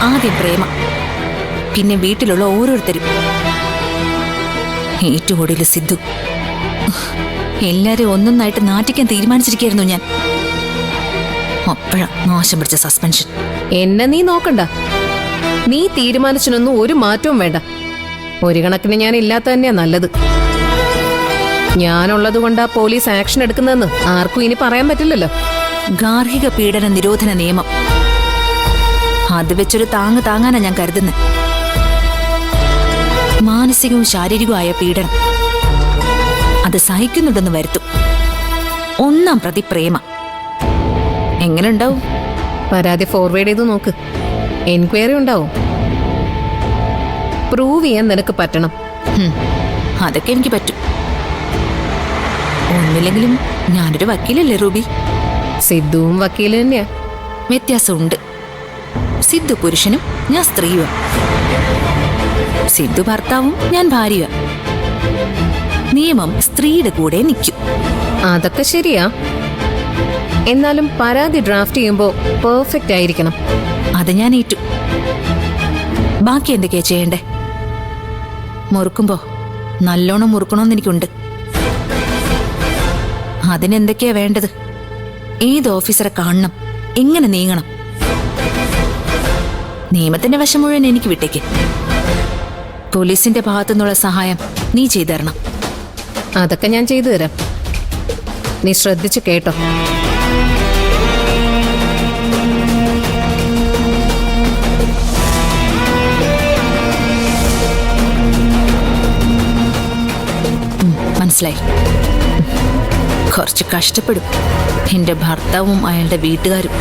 ആദ്യം പ്രേമ, പിന്നെ വീട്ടിലുള്ള ഓരോരുത്തരും, ഏറ്റവും ഒടുവിൽ സിദ്ധു. എല്ലാരും ഒന്നൊന്നായിട്ട് നാട്ടിക്കാൻ തീരുമാനിച്ചിരിക്കായിരുന്നു ഞാൻ. അപ്പോഴാ മോശം പിടിച്ച സസ്പെൻഷൻ. എന്നെ നീ നോക്കണ്ട. നീ തീരുമാനിച്ചിനൊന്നും ഒരു മാറ്റവും വേണ്ട. ഒരു കണക്കിന് ഞാൻ ഇല്ലാത്ത തന്നെയാ നല്ലത്. ഞാനുള്ളത് കൊണ്ടാ പോലീസ് ആക്ഷൻ എടുക്കുന്നതെന്ന് ആർക്കും ഇനി പറയാൻ പറ്റില്ലല്ലോ. ഗാർഹിക പീഡന നിരോധന നിയമം, അത് വെച്ചൊരു താങ്ങാനാ ഞാൻ കരുതുന്നത്. മാനസികവും ശാരീരികവുമായ പീഡനം അത് സഹിക്കുന്നുണ്ടെന്ന് വരുത്തും. ഒന്നാം പ്രതി പ്രേമ. എങ്ങനെ ഉണ്ടാവും? പരാതി ഫോർവേഡ് ചെയ്ത് നോക്ക്. എൻക്വയറി ഉണ്ടാവും. പ്രൂവ് ചെയ്യാൻ നിനക്ക് പറ്റണം. അതൊക്കെ എനിക്ക് പറ്റും. ഒന്നില്ലെങ്കിലും ഞാനൊരു വക്കീലല്ലേ റൂബി? സിദ്ധുവും വക്കീല് തന്നെയാ. വ്യത്യാസമുണ്ട്. സിദ്ധു പുരുഷനും ഞാൻ സ്ത്രീയും. സിദ്ധു ഭർത്താവും ഞാൻ ഭാര്യയും. നിയമം സ്ത്രീയുടെ കൂടെ നിൽക്കും. അതൊക്കെ ശരിയാ. എന്നാലും പരാതി ഡ്രാഫ്റ്റ് ചെയ്യുമ്പോ പെർഫെക്റ്റ് ആയിരിക്കണം. അത് ഞാൻ ഏറ്റു. ബാക്കി എന്തൊക്കെയാ ചെയ്യണ്ടേ? മുറുക്കുമ്പോ നല്ലോണം മുറുക്കണമെന്ന് എനിക്കുണ്ട്. അതിനെന്തൊക്കെയാ വേണ്ടത്? ഏത് ഓഫീസറെ കാണണം? എങ്ങനെ നീങ്ങണം? നിയമത്തിന്റെ വശം മുഴുവൻ എനിക്ക് വിട്ടേക്ക്. പോലീസിന്റെ ഭാഗത്തുനിന്നുള്ള സഹായം നീ ചെയ്തു തരണം. അതൊക്കെ ഞാൻ ചെയ്തു തരാം. നീ ശ്രദ്ധിച്ചു കേട്ടോ. മനസ്സിലായി. കുറച്ച് കഷ്ടപ്പെടും എന്റെ ഭർത്താവും അയാളുടെ വീട്ടുകാരും.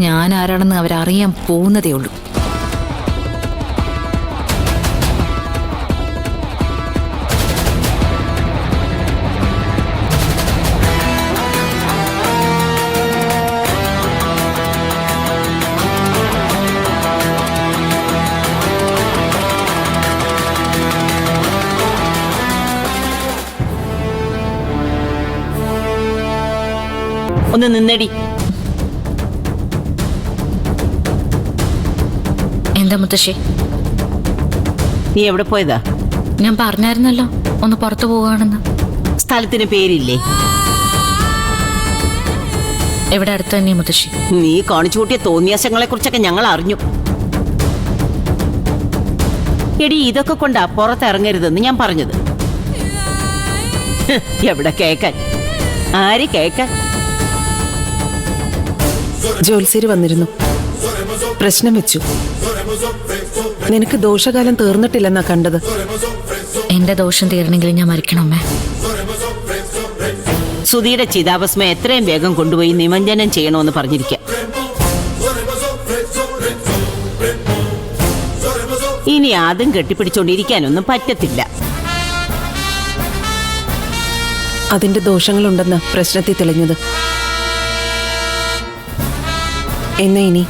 ഞാൻ ആരാണെന്ന് അവരറിയാൻ പോകുന്നതേ ഉള്ളൂ. ഒന്ന് നിന്നടി. എന്താ മുത്തശ്ശി? നീ എവിടെ പോയതാ? ഞാൻ പറഞ്ഞായിരുന്നല്ലോ ഒന്ന് പുറത്തു പോവാണെന്ന്. സ്ഥലത്തിന് പേരില്ലേ? എവിടെ അടുത്ത് തന്നെ മുത്തശ്ശി. നീ കാണിച്ചു കൂട്ടിയ തോന്നിയാസങ്ങളെ കുറിച്ചൊക്കെ ഞങ്ങൾ അറിഞ്ഞു. എടി, ഇതൊക്കെ കൊണ്ടാ പുറത്തിറങ്ങരുതെന്ന് ഞാൻ പറഞ്ഞത്. എവിടെ കേക്കാൻ? ആര് കേക്കാൻ? ജോത്സ്യര് വന്നിരുന്നു. പ്രശ്നം വെച്ചു. നിനക്ക് ദോഷകാലം തീർന്നിട്ടില്ലെന്നാ കണ്ടത്. എന്റെ ദോഷം തീരണമെങ്കിൽ ഞാൻ മരിക്കണമേ. സുധിയുടെ ചിതാഭസ്മം എത്രയും വേഗം കൊണ്ടുപോയി നിമഞ്ജനം ചെയ്യണമെന്ന് പറഞ്ഞിരിക്കാം. ഇനി അതും കെട്ടിപ്പിടിച്ചോണ്ടിരിക്കാനൊന്നും പറ്റത്തില്ല. അതിന്റെ ദോഷങ്ങളുണ്ടെന്ന് പ്രശ്നത്തിൽ തെളിഞ്ഞത്. എന്നെ ഇനി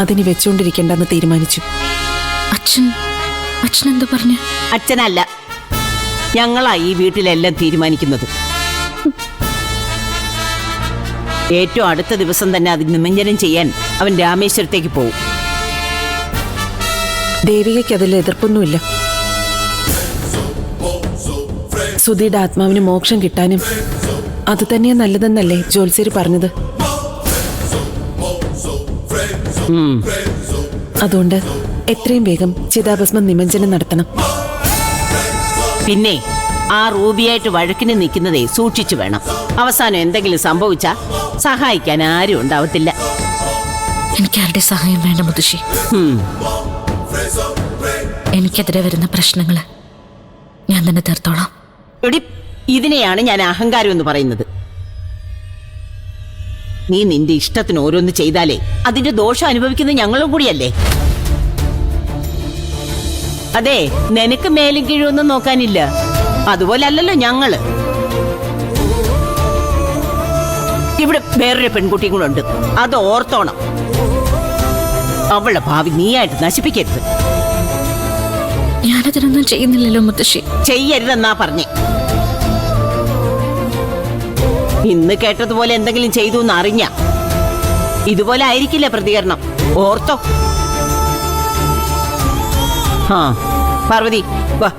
അതിന് വെച്ചുകൊണ്ടിരിക്കണ്ടെന്ന് തീരുമാനിച്ചു. അച്ഛൻ എന്താ പറഞ്ഞു? അച്ഛനല്ല, ഞങ്ങളാ ഈ വീട്ടിലെല്ലാം തീരുമാനിക്കുന്നത്. ഏറ്റവും അടുത്ത ദിവസം തന്നെ അതിന് നിമഞ്ജനം ചെയ്യാൻ അവൻ രാമേശ്വരത്തേക്ക് പോകും. ദേവികയ്ക്ക് അതിൽ എതിർപ്പൊന്നുമില്ല. സുധിയുടെ ആത്മാവിന് മോക്ഷം കിട്ടാനും അത് തന്നെയാ നല്ലതെന്നല്ലേ ജോത്സ്യര് പറഞ്ഞത്. അതുകൊണ്ട് എത്രയും വേഗം ചിതാഭസ്മം നിമഞ്ജനം നടത്തണം. പിന്നെ ആ റൂബിയായിട്ട് വഴക്കിന് നിൽക്കുന്നതേ സൂക്ഷിച്ചു വേണം. അവസാനം എന്തെങ്കിലും സംഭവിച്ചാ സഹായിക്കാൻ ആരും ഉണ്ടാവത്തില്ല. എനിക്ക് ആരുടെ സഹായം വേണ്ട മുത്തശ്ശി. എനിക്കെതിരെ വരുന്ന പ്രശ്നങ്ങള് ഞാൻ തന്നെ തീർത്തോളാം. എടി, ഇതിനെയാണ് ഞാൻ അഹങ്കാരം എന്ന് പറയുന്നത്. നീ നിന്റെ ഇഷ്ടത്തിന് ഓരോന്ന് ചെയ്താലേ അതിന്റെ ദോഷം അനുഭവിക്കുന്നത് ഞങ്ങളും കൂടിയല്ലേ. അതെ, നിനക്ക് മേലും കീഴൊന്നും നോക്കാനില്ല. അതുപോലെ അല്ലല്ലോ ഞങ്ങള്. ഇവിടെ വേറൊരു പെൺകുട്ടിയും കൂടെ ഉണ്ട്, അത് ഓർത്തോണം. അവളുടെ ഭാവി നീയായിട്ട് നശിപ്പിക്കരുത്. ഞാനതിനൊന്നും ചെയ്യുന്നില്ലല്ലോ മുത്തശ്ശി. ചെയ്യരുതെന്നാ പറഞ്ഞേ. ഇന്ന് കേട്ടതുപോലെ എന്തെങ്കിലും ചെയ്തു എന്ന് അറിഞ്ഞ ഇതുപോലെ ആയിരിക്കില്ല പ്രതികരണം, ഓർത്തോ. പാർവതി വാ.